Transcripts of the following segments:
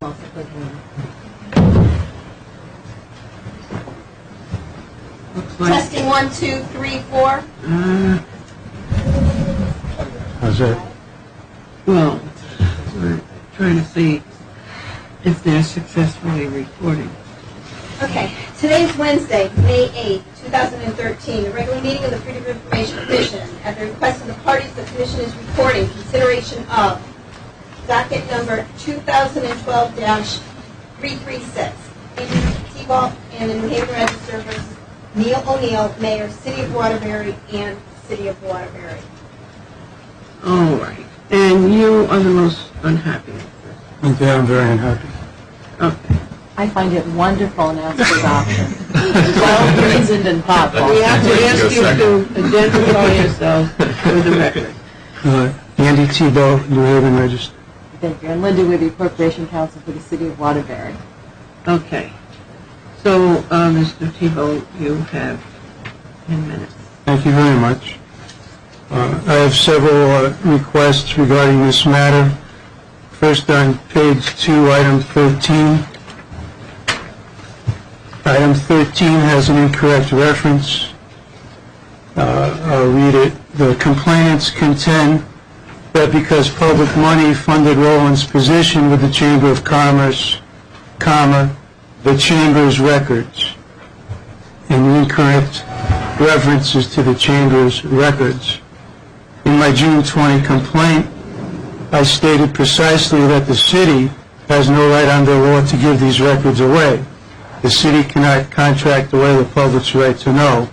Testing 1, 2, 3, 4. How's that? Well, we're trying to see if they're successfully recording. Okay, today's Wednesday, May 8th, 2013. The regular meeting of the Freedom of Information Commission. At the request of the parties, the Commission is recording consideration of docket number 2012-336. Andrew Tebow and the New Haven Register versus Neil O'Neill, Mayor, City of Waterbury, and City of Waterbury. All right. And you are the most unhappy with this. Okay, I'm very unhappy. Okay. I find it wonderful and ask for adoption. Well-reasoned and thoughtful. We have to ask you to identify yourself for the record. Andy Tebow, New Haven Register. Thank you. And Linda Whitby, Corporation Counsel for the City of Waterbury. Okay. So, Mr. Tebow, you have 10 minutes. Thank you very much. I have several requests regarding this matter. First, on page 2, item 13. Item 13 has an incorrect reference. I'll read it. The complainants contend that because public money funded Rowland's position with the Chamber of Commerce, comma, the Chamber's records, and the incorrect references to the Chamber's records. In my June 20 complaint, I stated precisely that the city has no right under law to give these records away. The city cannot contract away the public's right to know.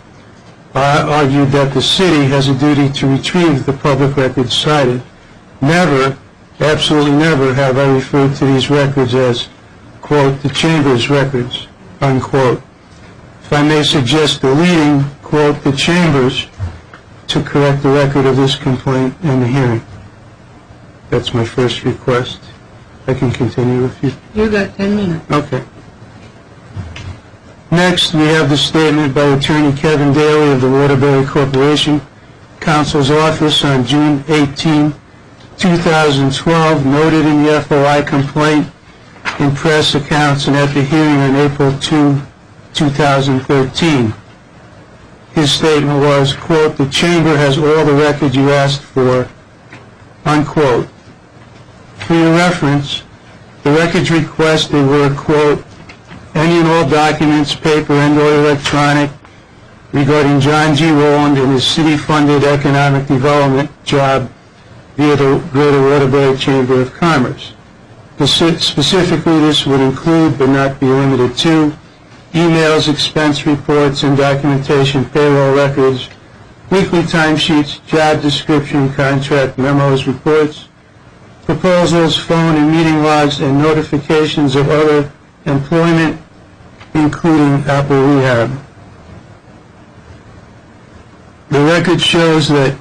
I argued that the city has a duty to retrieve the public records cited. Never, absolutely never, have I referred to these records as, quote, the Chamber's records, unquote. If I may suggest deleting, quote, the Chamber's, to correct the record of this complaint and the hearing. That's my first request. I can continue if you... You got 10 minutes. Okay. Next, we have the statement by Attorney Kevin Daly of the Waterbury Corporation Counsel's Office on June 18, 2012, noted in the FOI complaint, in press accounts, and at the hearing on April 2, 2013. His statement was, quote, the Chamber has all the records you asked for, unquote. For your reference, the records requested were, quote, any and all documents, paper and or electronic, regarding John G. Rowland and his city-funded economic development job via the Greater Waterbury Chamber of Commerce. Specifically, this would include, but not be limited to, emails, expense reports, and documentation, payroll records, weekly timesheets, job description, contract memos, reports, proposals, phone and meeting logs, and notifications of other employment, including Apple Rehab. The record shows that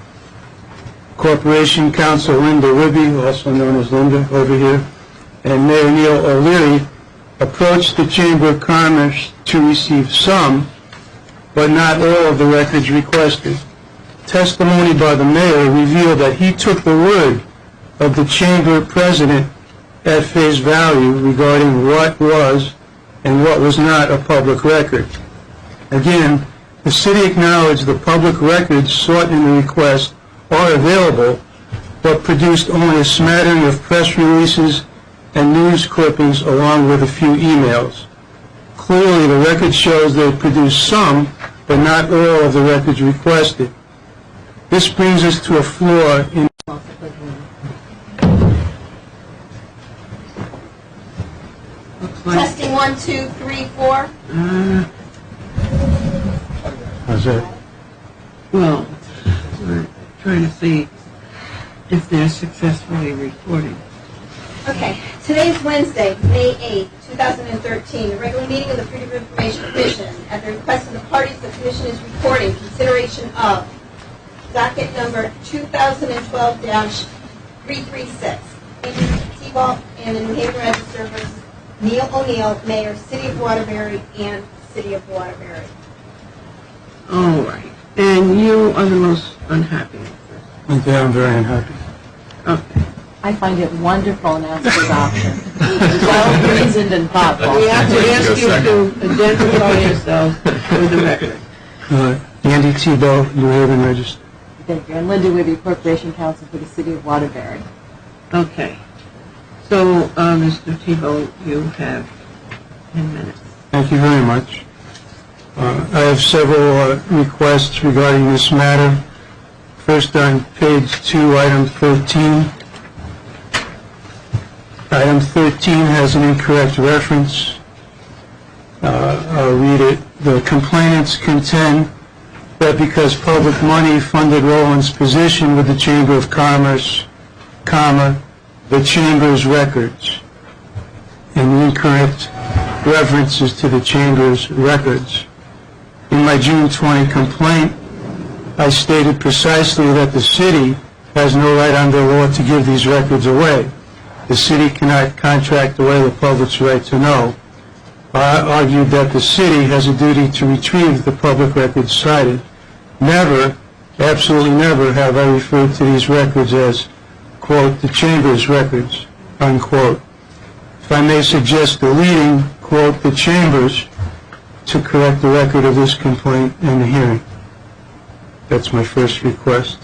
Corporation Counsel Linda Whitby, also known as Linda over here, and Mayor Neil O'Leary approached the Chamber of Commerce to receive some, but not all of the records requested. Testimony by the mayor revealed that he took the word of the Chamber president at face value regarding what was and what was not a public record. Again, the city acknowledged the public records sought in the request are available, but produced only a smattering of press releases and news clippings along with a few emails. Clearly, the record shows they produced some, but not all of the records requested. This brings us to a flaw in... Testing 1, 2, 3, 4. How's that? Well, we're trying to see if they're successfully recording. Okay, today's Wednesday, May 8th, 2013. The regular meeting of the Freedom of Information Commission. At the request of the parties, the Commission is recording consideration of docket number 2012-336. Andrew Tebow and the New Haven Register versus Neil O'Neill, Mayor, City of Waterbury, and City of Waterbury. All right. And you are the most unhappy with this. Okay, I'm very unhappy. Okay. I find it wonderful and ask for adoption. Well-reasoned and thoughtful. We have to ask you to identify yourself for the record. Andy Tebow, New Haven Register. Thank you. I'm Linda Whitby, Corporation Counsel for the City of Waterbury. Okay. So, Mr. Tebow, you have 10 minutes. Thank you very much. I have several requests regarding this matter. First, on page 2, item 13. Item 13 has an incorrect reference. I'll read it. The complainants contend that because public money funded Rowland's position with the Chamber of Commerce, comma, the Chamber's records, and the incorrect references to the Chamber's records. In my June 20 complaint, I stated precisely that the city has no right under law to give these records away. The city cannot contract away the public's right to know. I argued that the city has a duty to retrieve the public records cited. Never, absolutely never, have I referred to these records as, quote, the Chamber's records, unquote. If I may suggest deleting, quote, the Chamber's, to correct the record of this complaint in the hearing. That's my first request.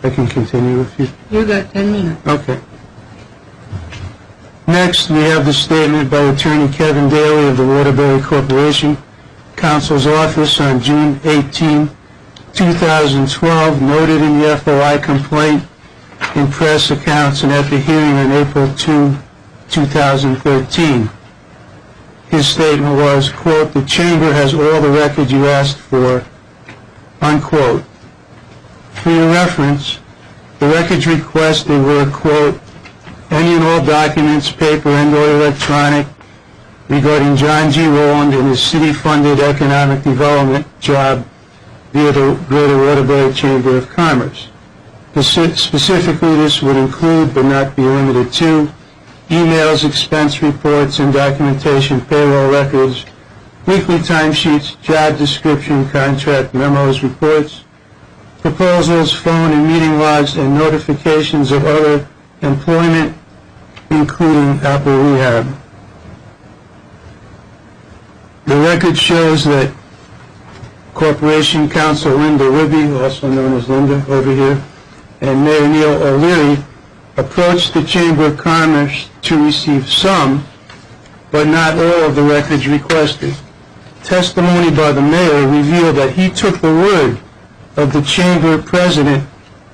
I can continue if you... You got 10 minutes. Okay. Next, we have the statement by Attorney Kevin Daly of the Waterbury Corporation Counsel's Office on June 18, 2012, noted in the FOI complaint, in press accounts, and at the hearing on April 2, 2013. His statement was, quote, the Chamber has all the records you asked for, unquote. For your reference, the records requested were, quote, any and all documents, paper and or electronic, regarding John G. Rowland and his city-funded economic development job via the Greater Waterbury Chamber of Commerce. Specifically, this would include, but not be limited to, emails, expense reports, and documentation, payroll records, weekly timesheets, job description, contract memos, reports, proposals, phone and meeting logs, and notifications of other employment, including Apple Rehab. The record shows that Corporation Counsel Linda Whitby, also known as Linda over here, and Mayor Neil O'Leary approached the Chamber of Commerce to receive some, but not all of the records requested. Testimony by the mayor revealed that he took the word of the Chamber president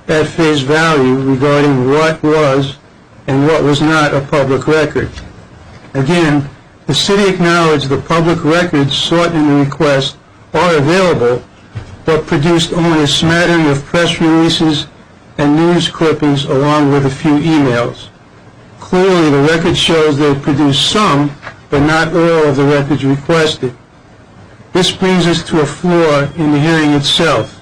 at face value regarding what was and what was not a public record. Again, the city acknowledged the public records sought in the request are available, but produced only a smattering of press releases and news clippings along with a few emails. Clearly, the record shows they produced some, but not all of the records requested. This brings us to a flaw in the hearing itself.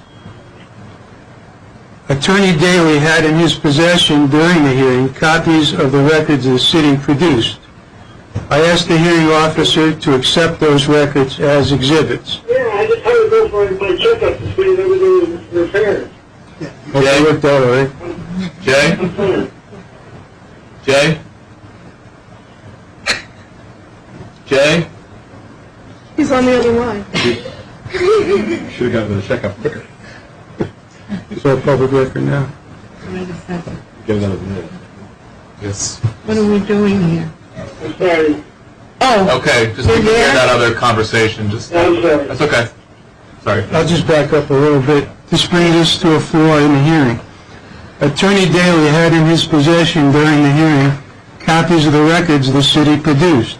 Attorney Daly had in his possession during the hearing copies of the records the city produced. I asked the hearing officer to accept those records as exhibits. Yeah, I just had to go for my checkup to see if everything was repaired. Okay, worked out all right. Jay? Jay? Jay? He's on the other line. Should have gotten the checkup quicker. So a public record now. Wait a second. Get another minute. Yes. What are we doing here? I'm sorry. Oh, Okay, just You're to hear there? that other conversation. Just I'm sorry. that's okay. Sorry. I'll just back up a little bit. This brings us to a flaw in the hearing. Attorney Daly had in his possession during the hearing copies of the records the city produced.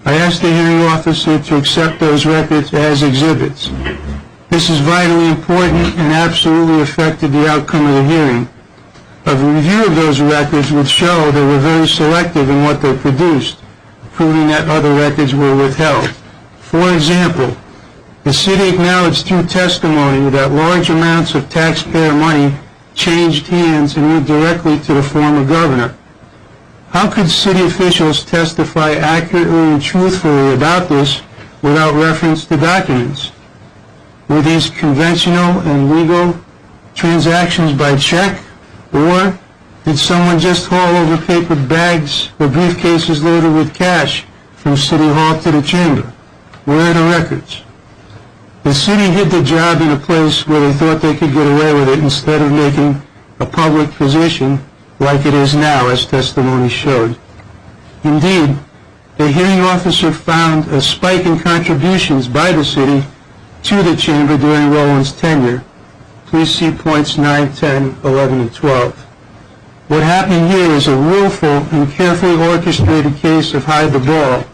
I asked the hearing officer to accept those records as exhibits. This is vitally important and absolutely affected the outcome of the hearing. A review of those records would show they were very selective in what they produced, proving that other records were withheld. For example, the city acknowledged through testimony that large amounts of taxpayer money changed hands and went directly to the former governor. How could city officials testify accurately and truthfully about this without reference to documents? Were these conventional and legal transactions by check, or Did someone just haul over paper bags or briefcases loaded with cash from City Hall to the chamber? Where are the records? The city hid the job in a place where they thought they could get away with it instead of making a public position like it is now, as testimony showed. Indeed, the hearing officer found a spike in contributions by the city to the chamber during Rowland's tenure. Please see points 9, 10, 11, and 12. What happened here is a willful and carefully orchestrated case of hide the ball.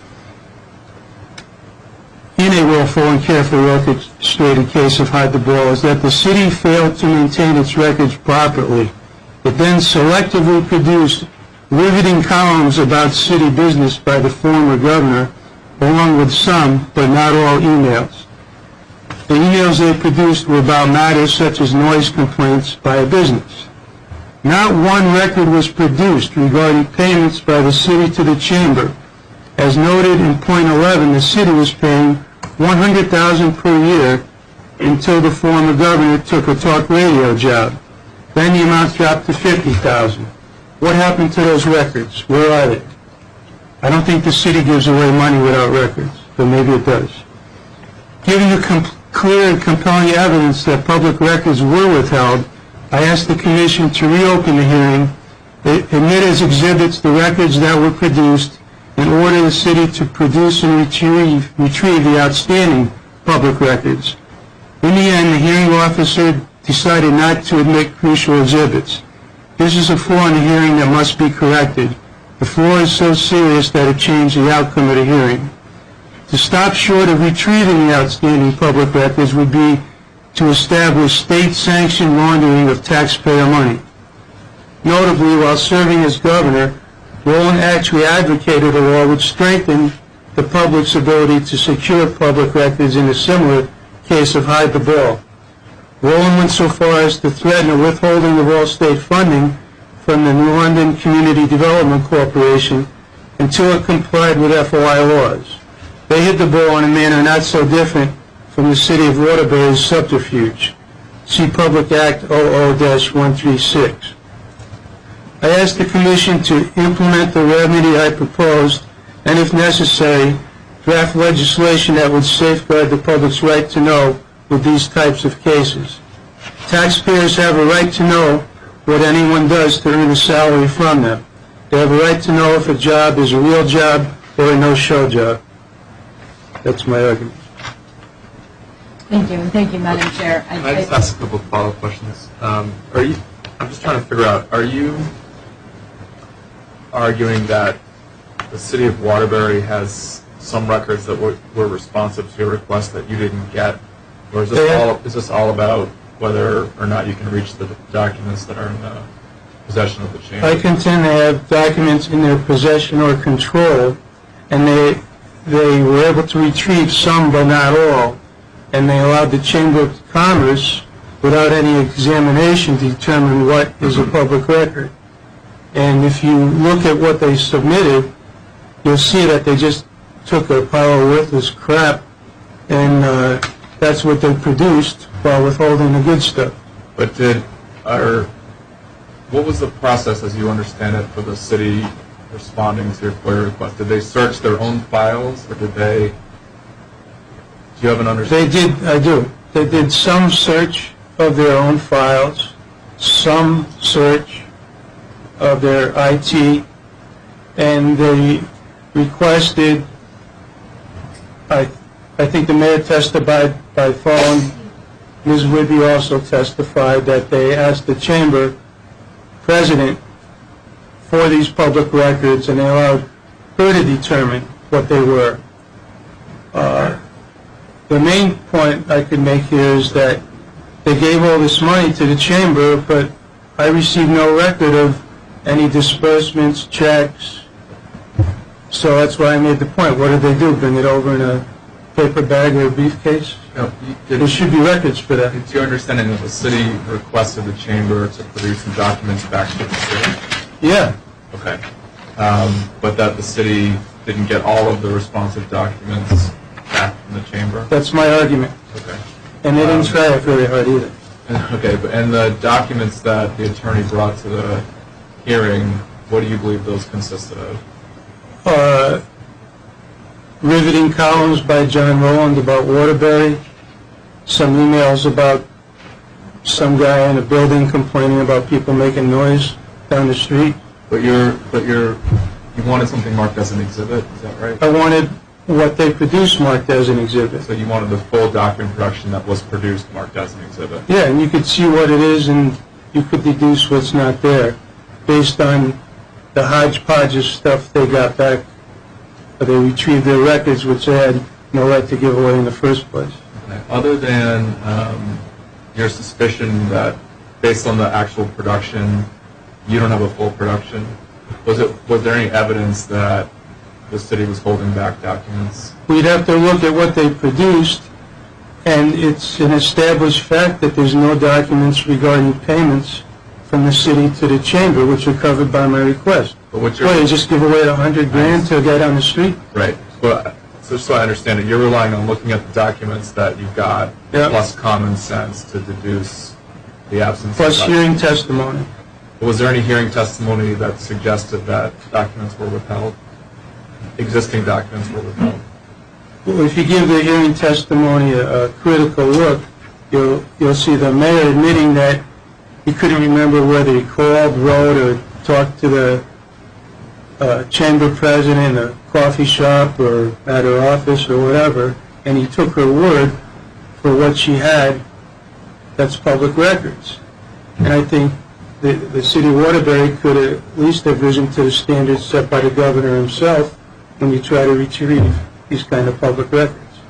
In a willful and carefully orchestrated case of hide the ball is that the city failed to maintain its records properly. It then selectively produced riveting columns about city business by the former governor, along with some, but not all, emails. The emails they produced were about matters such as noise complaints by a business. Not one record was produced regarding payments by the city to the chamber. As noted in point 11, the city was paying $100,000 per year until the former governor took a talk radio job. Then the amount dropped to $50,000. What happened to those records? Where are they? I don't think the city gives away money without records, but maybe it does. Given the clear and compelling evidence that public records were withheld, I asked the Commission to reopen the hearing, admit as exhibits the records that were produced, and order the city to produce and retrieve the outstanding public records. In the end, the hearing officer decided not to admit crucial exhibits. This is a flaw in the hearing that must be corrected. The flaw is so serious that it changed the outcome of the hearing. To stop short of retrieving the outstanding public records would be to establish state-sanctioned laundering of taxpayer money. Notably, while serving as governor, Rowland actually advocated a law which strengthened the public's ability to secure public records in a similar case of hide the ball. Rowland went so far as to threaten a withholding of all state funding from the New London Community Development Corporation until it complied with FOI laws. They hit the ball in a manner not so different from the City of Waterbury's subterfuge. See Public Act 00-136. I asked the Commission to implement the remedy I proposed and, if necessary, draft legislation that would safeguard the public's right to know with these types of cases. Taxpayers have a right to know what anyone does to earn a salary from them. They have a right to know if a job is a real job or a no-show job. That's my argument. Thank you, and thank you, Madam Chair. Can I just ask a couple of follow-up questions? I'm just trying to figure out, are you arguing that the City of Waterbury has some records that were responsive to your request that you didn't get? Or is this all about whether or not you can reach the documents that are in the possession of the chamber? I contend they have documents in their possession or control, and they were able to retrieve some but not all, and they allowed the Chamber of Commerce, without any examination, to determine what is a public record. And if you look at what they submitted, you'll see that they just took a pile of worthless crap, and that's what they produced while withholding the good stuff. But what was the process, as you understand it, for the city responding to your FOIA request? Did they search their own files, or do you have an understanding? I do. They did some search of their own files, some search of their IT, and they requested, I think the mayor testified by phone, Ms. Whitby also testified that they asked the chamber president for these public records, and they allowed her to determine what they were. The main point I could make here is that they gave all this money to the chamber, but I received no record of any disbursements, checks. So that's why I made the point. What did they do? Bring it over in a paper bag or a briefcase? No, There should be records for that. it's your understanding that the city requested the chamber to produce some documents back to the city? Yeah. Okay. But that the city didn't get all of the responsive documents back from the chamber? That's my argument. Okay. And they didn't try it very hard either. Okay, and the documents that the attorney brought to the hearing, what do you believe those consisted of? Riveting columns by John Rowland about Waterbury, some emails about some guy in a building complaining about people making noise down the street. But you wanted something marked as an exhibit, is that right? I wanted what they produced marked as an exhibit. So you wanted the full document production that was produced marked as an exhibit? Yeah, and you could see what it is and you could deduce what's not there based on the hodgepodge of stuff they got back. They retrieved their records, which they had no right to give away in the first place. Okay. Other than your suspicion that based on the actual production, you don't have a full production, was there any evidence that the city was holding back documents? We'd have to look at what they produced, and it's an established fact that there's no documents regarding payments from the city to the chamber, which are covered by my request. But what's your... Well, they just give away $100,000 to a guy down the street? Right. Well, so just so I understand it, you're relying on looking at the documents that you've got, Yep. plus common sense to deduce the absence Plus of hearing testimony. Was there any hearing testimony that suggested that documents were withheld? Existing documents were withheld? Well, if you give the hearing testimony a critical look, you'll see the mayor admitting that he couldn't remember whether he called, wrote, or talked to the chamber president in a coffee shop or at her office or whatever, and he took her word for what she had. That's public records. And I think the city of Waterbury could at least have risen to the standards set by the governor himself when you try to retrieve these kind of public records.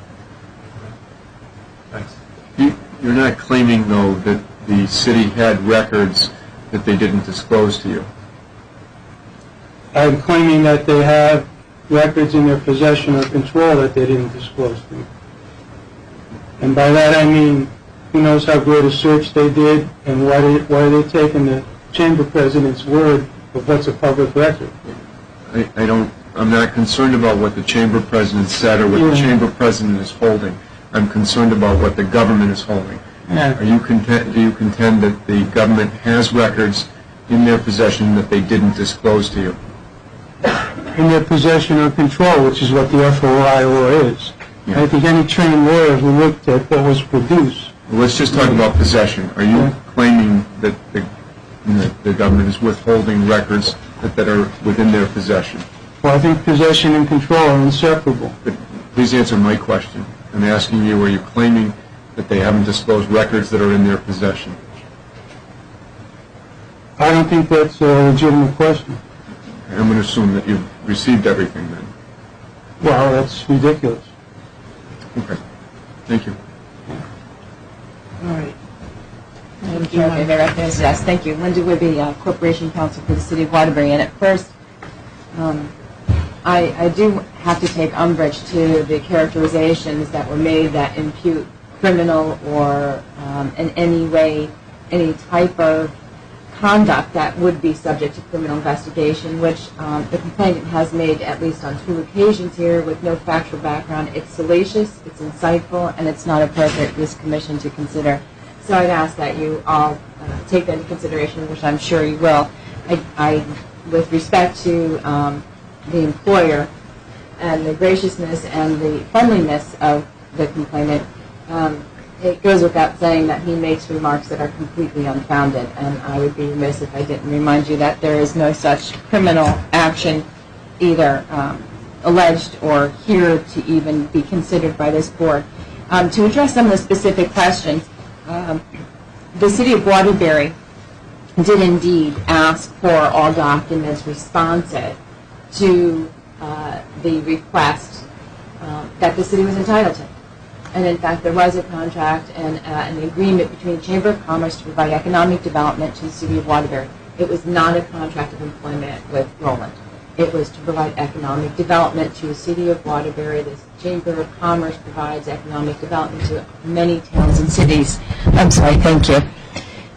Thanks. You're not claiming, though, that the city had records that they didn't disclose to you? I'm claiming that they have records in their possession or control that they didn't disclose to me. And by that I mean, who knows how great a search they did, and why are they taking the chamber president's word of what's a public record? I'm not concerned about what the chamber president said or what the chamber president is holding. I'm concerned about what the government is holding. Yeah. Do you contend that the government has records in their possession that they didn't disclose to you? In their possession or control, which is what the FOI law is. Yeah. I think any trained lawyer who looked at what was produced. Well, let's just talk about possession. Are you claiming that the government is withholding records that are within their possession? Well, I think possession and control are inseparable. But please answer my question. I'm asking you, are you claiming that they haven't disclosed records that are in their possession? I don't think that's a legitimate question. I'm going to assume that you've received everything then. Well, that's ridiculous. Okay. Thank you. All right. Madam Chair, may I recognize? Yes, thank you. Linda Wibby, Corporation Counsel for the City of Waterbury. And at first, I do have to take umbrage to the characterizations that were made that impute criminal or in any way any type of conduct that would be subject to criminal investigation, which the complainant has made at least on 2 occasions here with no factual background. It's salacious, it's insightful, and it's not appropriate for this commission to consider. So I'd ask that you all take that into consideration, which I'm sure you will. With respect to the employer and the graciousness and the friendliness of the complainant, it goes without saying that he makes remarks that are completely unfounded, and I would be remiss if I didn't remind you that there is no such criminal action either alleged or here to even be considered by this board. To address some of the specific questions, the City of Waterbury did indeed ask for all documents responsive to the request that the city was entitled to. And in fact, there was a contract and an agreement between the Chamber of Commerce to provide economic development to the City of Waterbury. It was not a contract of employment with Rowland. It was to provide economic development to the City of Waterbury. The Chamber of Commerce provides economic development to many towns and cities. I'm sorry, thank you.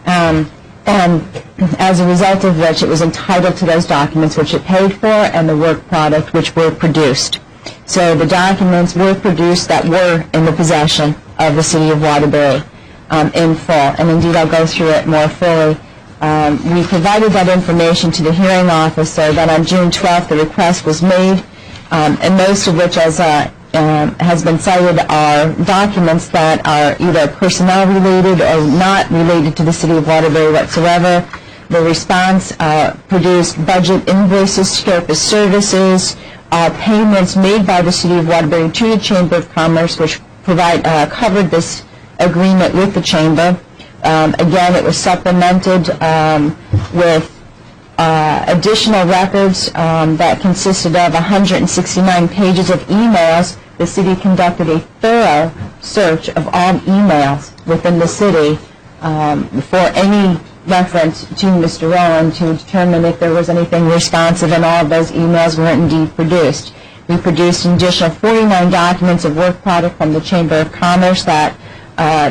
And as a result of which, it was entitled to those documents which it paid for and the work product which were produced. So the documents were produced that were in the possession of the City of Waterbury in full. And indeed, I'll go through it more fully We provided that information to the hearing officer. That on June 12th the request was made, and most of which, as has been cited, are documents that are either personnel related or not related to the City of Waterbury whatsoever. The response produced budget invoices, scope of services, payments made by the City of Waterbury to the Chamber of Commerce, which covered this agreement with the Chamber. Again, it was supplemented with additional records that consisted of 169 pages of emails. The city conducted a thorough search of all emails within the city for any reference to Mr. Rowland to determine if there was anything responsive, and all of those emails were indeed produced. We produced an additional 49 documents of work product from the Chamber of Commerce that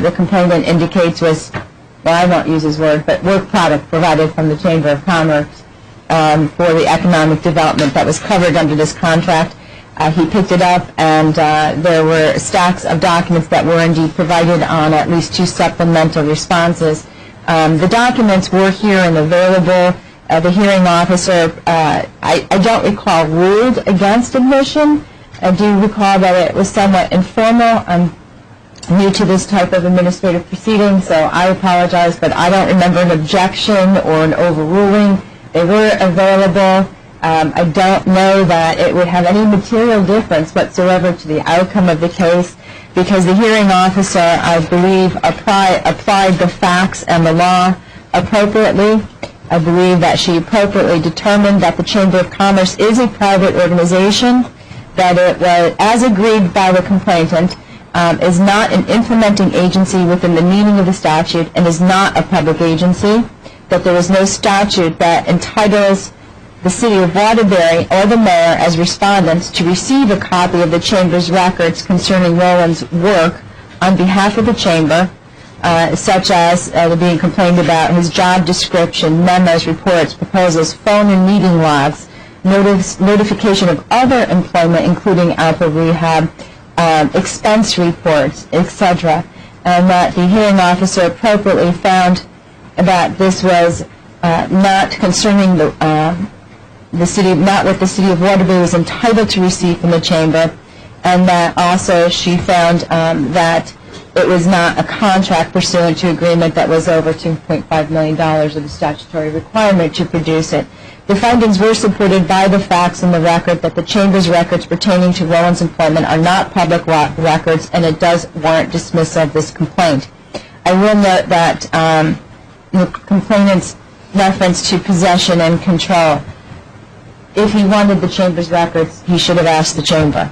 the complainant indicates was, well, I won't use his word, but work product provided from the Chamber of Commerce for the economic development that was covered under this contract. He picked it up, and there were stacks of documents that were indeed provided on at least 2 supplemental responses. The documents were here and available. The hearing officer, I don't recall, ruled against admission. I do recall that it was somewhat informal. I'm new to this type of administrative proceeding, so I apologize, but I don't remember an objection or an overruling. They were available. I don't know that it would have any material difference whatsoever to the outcome of the case, because the hearing officer, I believe, applied the facts and the law appropriately. I believe that she appropriately determined that the Chamber of Commerce is a private organization, that it was, as agreed by the complainant, is not an implementing agency within the meaning of the statute and is not a public agency, that there is no statute that entitles the City of Waterbury or the mayor as respondents to receive a copy of the Chamber's records concerning Rowland's work on behalf of the Chamber, such as being complained about his job description, memos, reports, proposals, phone and meeting logs, notification of other employment, including alpha rehab, expense reports, etc., and that the hearing officer appropriately found that this was not concerning the city, not what the City of Waterbury was entitled to receive from the Chamber, and that also she found that it was not a contract pursuant to agreement that was over $2.5 million of the statutory requirement to produce it. The findings were supported by the facts in the record that the Chamber's records pertaining to Rowland's employment are not public records, and it does warrant dismissal of this complaint. I will note that the complainant's reference to possession and control, if he wanted the Chamber's records, he should have asked the Chamber.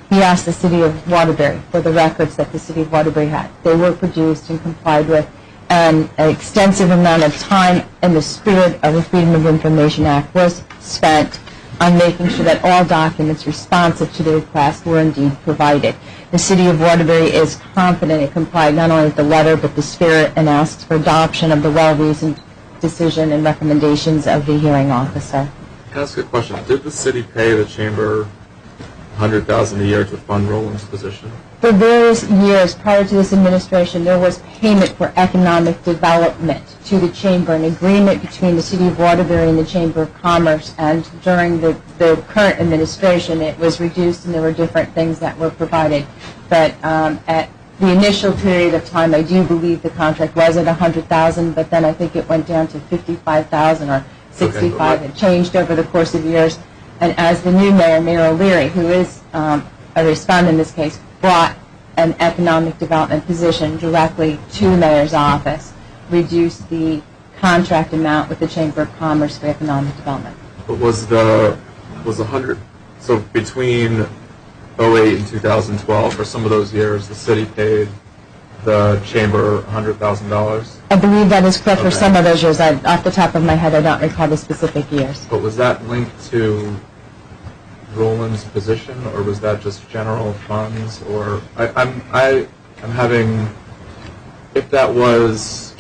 He asked the City of Waterbury for the records that the City of Waterbury had. They were produced and complied with, and an extensive amount of time in the spirit of the Freedom of Information Act was spent on making sure that all documents responsive to the request were indeed provided. The City of Waterbury is confident it complied not only with the letter but the spirit, and asks for adoption of the well-reasoned decision and recommendations of the hearing officer. Can I ask a question? Did the city pay the Chamber $100,000 a year to fund Rowland's position? For various years prior to this administration, there was payment for economic development to the Chamber, an agreement between the City of Waterbury and the Chamber of Commerce, and during the current administration it was reduced and there were different things that were provided. But at the initial period of time, I do believe the contract was at $100,000, but then I think it went down to $55,000 or $65,000. It changed over the course of years. And as the new mayor, Mayor O'Leary, who is a respondent in this case, brought an economic development position directly to the mayor's office, reduced the contract amount with the Chamber of Commerce for economic development. But was 100, so between 08 and 2012, for some of those years, the city paid the Chamber $100,000? I believe that is correct for Okay. some of those years. Off the top of my head, I don't recall the specific years. But was that linked to Rowland's position, or was that just general funds? Or I'm having, if that was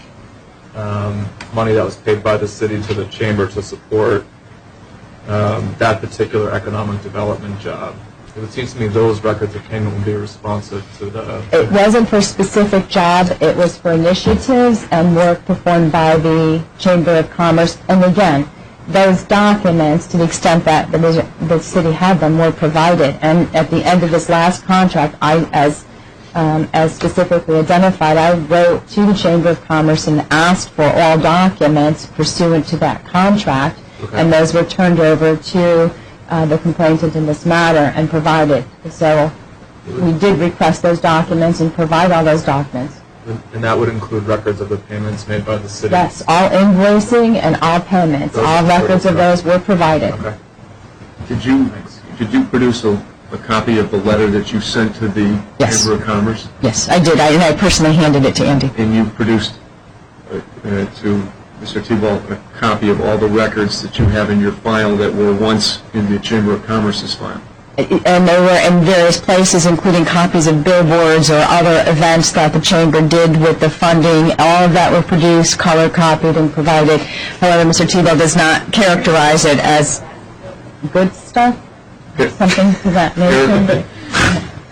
money that was paid by the city to the Chamber to support that particular economic development job, It seems to me those records of payment would be responsive to the... It wasn't for a specific job, it was for initiatives and work performed by the Chamber of Commerce. And again, those documents, to the extent that the city had them, were provided. And at the end of this last contract, as specifically identified, I wrote to the Chamber of Commerce and asked for all documents pursuant to that contract, and those were turned over to the complainant in this matter and provided. So we did request those documents and provide all those documents. And that would include records of the payments made by the city? Yes, all invoicing and all payments, all records of those were provided. Okay. Did you produce a copy of the letter that you sent to the Yes. Chamber of Commerce? Yes, I did. I personally handed it to Andy. And you produced to Mr. Tebow a copy of all the records that you have in your file that were once in the Chamber of Commerce's file? And they were in various places, including copies of billboards or other events that the Chamber did with the funding. All of that were produced, color copied, and provided. However, Mr. Tebow does not characterize it as good stuff, something to that nature.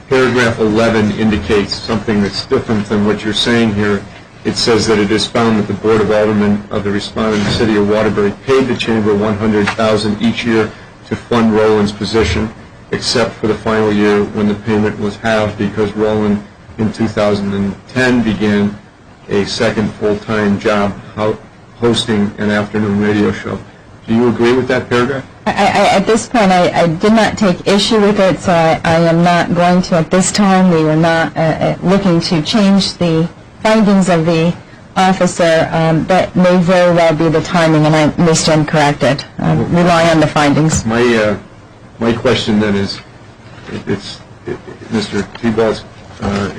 Paragraph 11 indicates something that's different than what you're saying here. It says that it is found that the Board of Aldermen of the respondent city of Waterbury paid the Chamber $100,000 each year to fund Rowland's position, except for the final year when the payment was halved because Rowland in 2010 began a second full-time job hosting an afternoon radio show. Do you agree with that paragraph? At this point, I did not take issue with it, so I am not going to at this time. We were not looking to change the findings of the officer. That may very well be the timing, and I may stand corrected. Rely on the findings. My question then is, it's Mr. Tebow's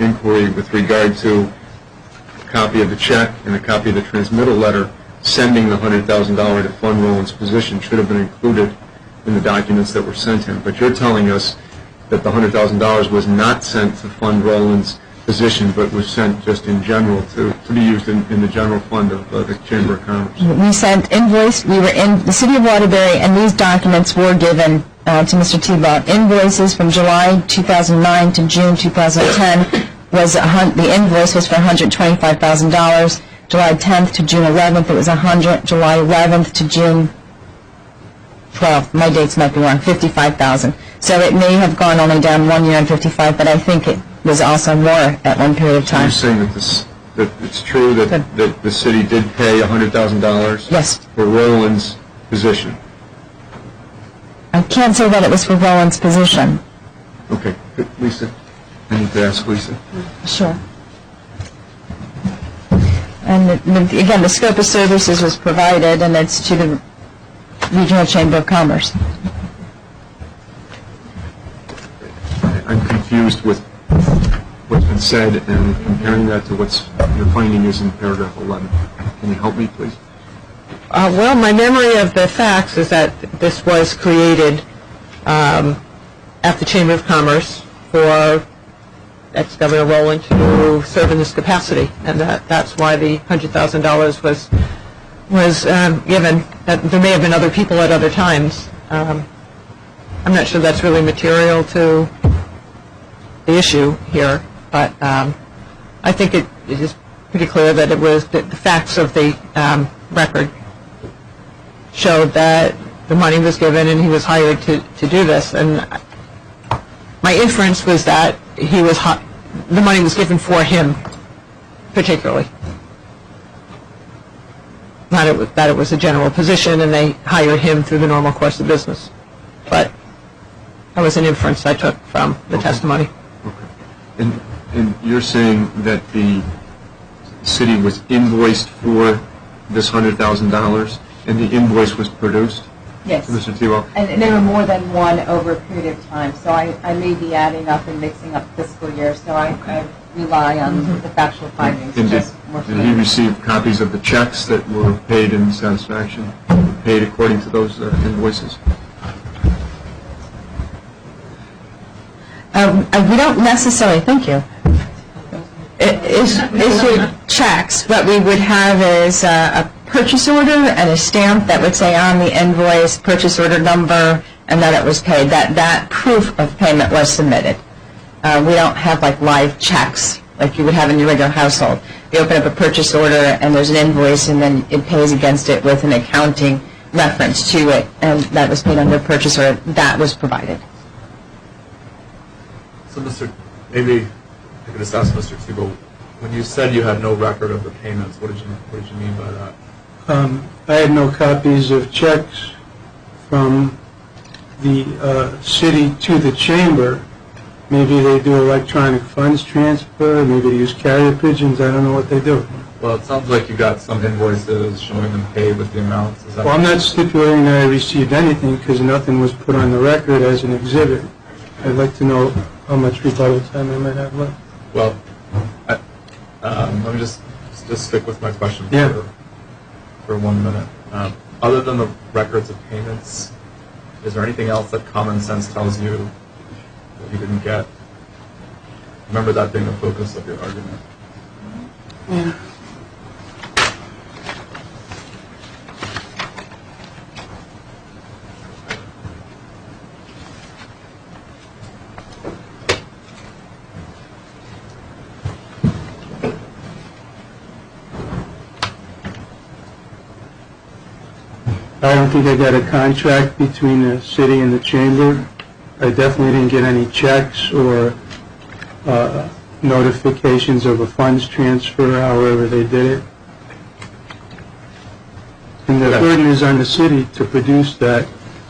inquiry with regard to a copy of the check and a copy of the transmittal letter sending the $100,000 to fund Rowland's position should have been included in the documents that were sent him. But you're telling us that the $100,000 was not sent to fund Rowland's position, but was sent just in general to be used in the general fund of the Chamber of Commerce. We sent invoice. We were in the city of Waterbury, and these documents were given to Mr. Tebow. Invoices from July 2009 to June 2010 was the invoice was for $125,000. July 10th to June 11th, it was $100,000. July 11th to June 12th, my dates might be wrong, $55,000. So it may have gone only down 1 year and 55, but I think it was also more at one period of So you're time. saying that it's true that the city did pay $100,000 Yes. for Rowland's position? I can't say that it was for Rowland's position. Okay. Lisa, I need to ask Lisa. Sure. And again, the scope of services was provided, and it's to the Regional Chamber of Commerce. I'm confused with what's been said and comparing that to what's your finding is in paragraph 11. Can you help me, please? Well, my memory of the facts is that this was created at the Chamber of Commerce for ex-Governor Rowland to serve in this capacity, and that's why the $100,000 was given. There may have been other people at other times. I'm not sure that's really material to the issue here, but I think it is pretty clear that it was the facts of the record showed that the money was given and he was hired to do this. And my inference was that the money was given for him, particularly. Not that it was a general position and they hired him through the normal course of business. But that was an inference I took from the testimony. Okay. And you're saying that the city was invoiced for this $100,000 and the invoice was produced? Yes. Mr. Tebow? And there were more than one over a period of time, so I may be adding up and mixing up fiscal years, so I rely on the factual findings. And Just more did he receive copies of the checks that were paid in satisfaction, paid according to those invoices? We don't necessarily, thank you. Issue checks. What we would have is a purchase order and a stamp that would say on the invoice, purchase order number and that it was paid. That proof of payment was submitted. We don't have like live checks like you would have in your regular household. You open up a purchase order and there's an invoice and then it pays against it with an accounting reference to it, and that was paid under purchase order. That was provided. So, maybe I could just ask Mr. Tebow, when you said you had no record of the payments, what did you mean by that? I had no copies of checks from the city to the chamber. Maybe they do electronic funds transfer, maybe they use carrier pigeons, I don't know what they do. Well, it sounds like you got some invoices showing them paid with the amounts. Is that Well, I'm not stipulating that I received anything because nothing was put on the record as an exhibit. I'd like to know how much rebuttal time I might have left. Well, let me just stick with my question Yeah. for 1 minute. Other than the records of payments, is there anything else that common sense tells you that you didn't get? Remember that being the focus of your argument. I don't think I got a contract between the city and the chamber. I definitely didn't get any checks or notifications of a funds transfer, however they did it. And the burden is on the city to produce that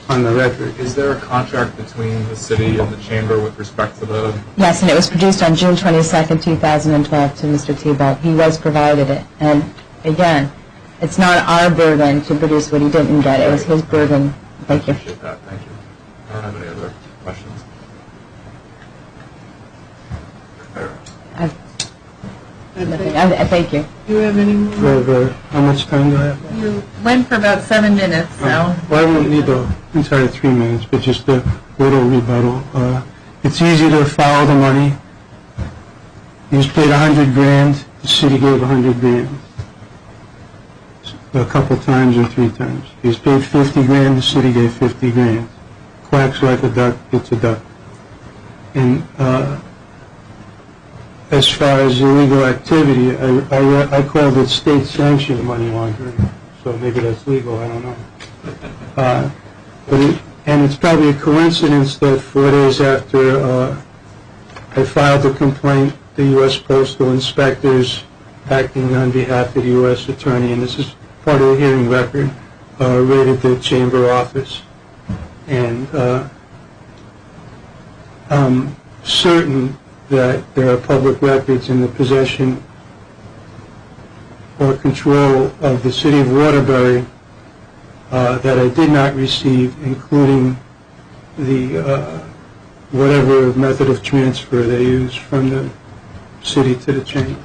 on the record. Is there a contract between the city and the chamber with respect to the... Yes, and it was produced on June 22nd, 2012 to Mr. Tebow. He was provided it. And again, it's not our burden to produce what he didn't get. It was his burden. Thank you. I appreciate that. Thank you. I don't have any other questions. Thank you. Do you have any more? How much time do I have? You went for about 7 minutes, so. Well, I won't need the entire 3 minutes, but just a little rebuttal. It's easy to follow the money. He was paid $100,000. The city gave $100,000. A couple times or 3 times. He was paid $50,000. The city gave $50,000. Quacks like a duck, gets a duck. And as far as illegal activity, I called it state-sanctioned money laundering. So maybe that's legal. I don't know. And it's probably a coincidence that 4 days after I filed the complaint, the U.S. Postal Inspectors, acting on behalf of the U.S. Attorney, and this is part of the hearing record, raided the chamber office. And I'm certain that there are public records in the possession or control of the city of Waterbury that I did not receive, including the whatever method of transfer they used from the city to the chamber.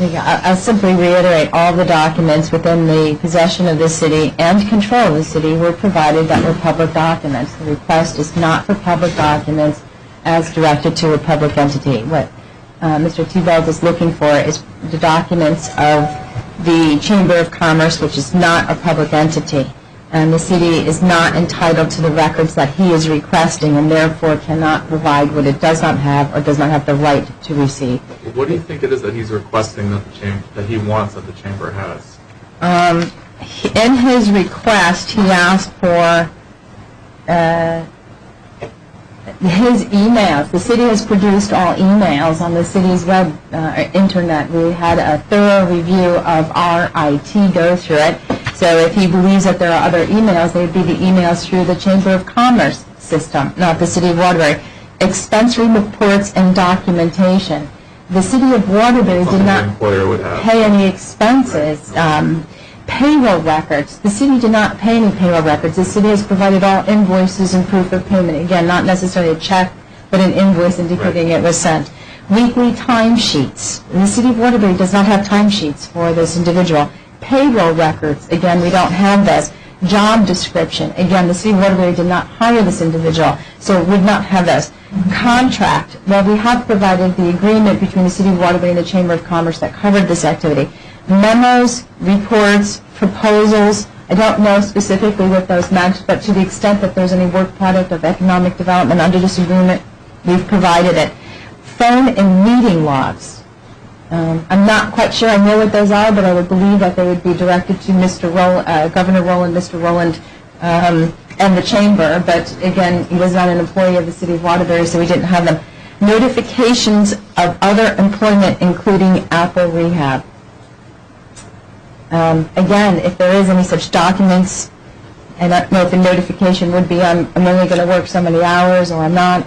I'll simply reiterate, all the documents within the possession of the city and control of the city were provided that were public documents. The request is not for public documents as directed to a public entity. What Mr. Tebow is looking for is the documents of the Chamber of Commerce, which is not a public entity. And the city is not entitled to the records that he is requesting and therefore cannot provide what it does not have or does not have the right to receive. What do you think it is that he's requesting that that he wants that the chamber has? In his request, he asked for his emails. The city has produced all emails on the city's web internet. We had a thorough review of our IT go through it. So if he believes that there are other emails, they would be the emails through the Chamber of Commerce system, not the City of Waterbury. Expense reports and documentation. The City of Waterbury did not pay any expenses. Payroll records. The city did not pay any payroll records. The city has provided all invoices and proof of payment. Again, not necessarily a check, but an invoice indicating it was sent. Weekly timesheets. The City of Waterbury does not have timesheets for this individual. Payroll records. Again, we don't have this. Job description. Again, the City of Waterbury did not hire this individual, so would not have this. Contract. Well, we have provided the agreement between the City of Waterbury and the Chamber of Commerce that covered this activity. Memos, reports, proposals, I don't know specifically what those match, but to the extent that there's any work product of economic development under this agreement, we've provided it. Phone and meeting logs. I'm not quite sure I know what those are, but I would believe that they would be directed to Governor Rowland, Mr. Rowland, and the chamber. But again, he was not an employee of the city of Waterbury, so we didn't have them. Notifications of other employment, including Apple Rehab. Again, if there is any such documents, I don't know if the notification would be I'm only going to work so many hours or I'm not.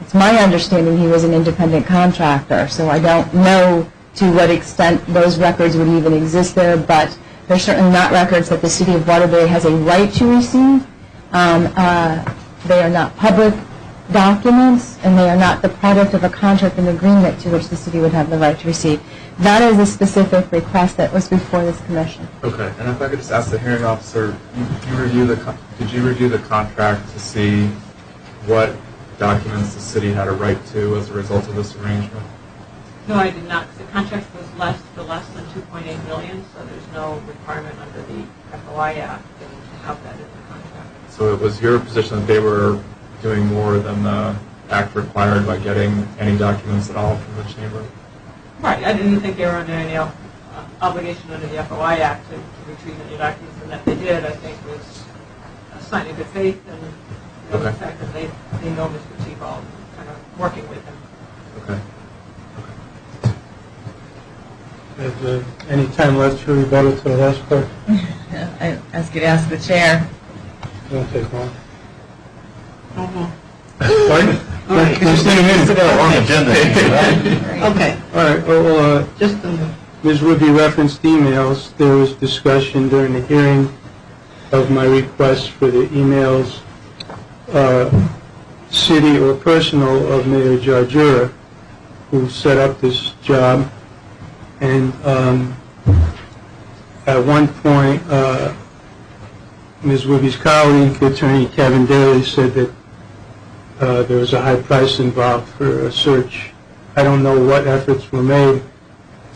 It's my understanding he was an independent contractor, so I don't know to what extent those records would even exist there, but they're certainly not records that the city of Waterbury has a right to receive. They are not public documents, and they are not the product of a contract and agreement to which the city would have the right to receive. That is a specific request that was before this commission. Okay, and if I could just ask the hearing officer, did you review the contract to see what documents the city had a right to as a result of this arrangement? No, I did not, because the contract was less than $2.8 million, so there's no requirement under the FOI Act to have that in the contract. So it was your position that they were doing more than the act required by getting any documents at all from the chamber? Right, I didn't think they were under any obligation under the FOI Act to retrieve any documents, and that they did, I think, was a sign of good faith, and the fact that they know Mr. Tebow, kind of working with him. Okay. Is any time left for rebuttal to the last part? I ask you to ask the chair. Won't take long. Pardon? Right. Can you stay a minute? Okay. All right, well, Just a minute. Ms. Ruby referenced emails. There was discussion during the hearing of my request for the emails, city or personal, of Mayor Jarjura, who set up this job. And at one point, Ms. Ruby's colleague, Attorney Kevin Daly, said that there was a high price involved for a search. I don't know what efforts were made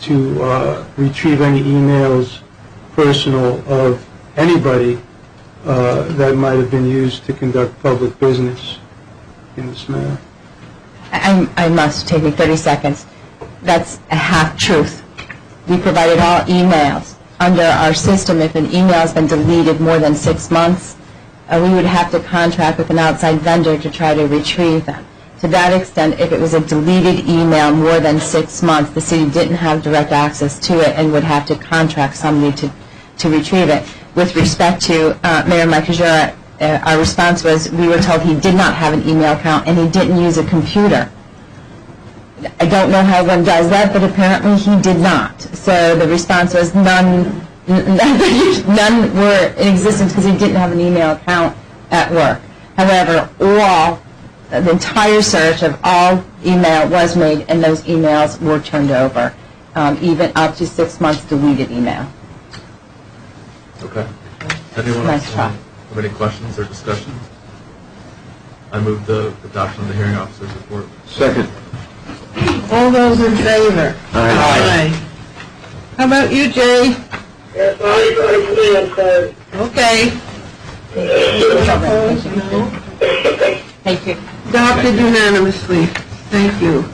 to retrieve any emails personal of anybody that might have been used to conduct public business in this matter. I must take me 30 seconds. That's a half-truth. We provided all emails. Under our system, if an email has been deleted more than 6 months, we would have to contract with an outside vendor to try to retrieve them. To that extent, if it was a deleted email more than 6 months, the city didn't have direct access to it and would have to contract somebody to retrieve it. With respect to Mayor Makajura, our response was we were told he did not have an email account and he didn't use a computer. I don't know how one does that, but apparently he did not. So the response was none were in existence because he didn't have an email account at work. However, the entire search of all email was made and those emails were turned over, even up to 6 months deleted email. Okay. Anyone Nice else try. have any questions or discussion? I move the adoption of the hearing officer's report. Second. All those in favor? Aye. How about you, Jay? Yes, I'm sorry. Okay. Thank you. Adopted unanimously. Thank you.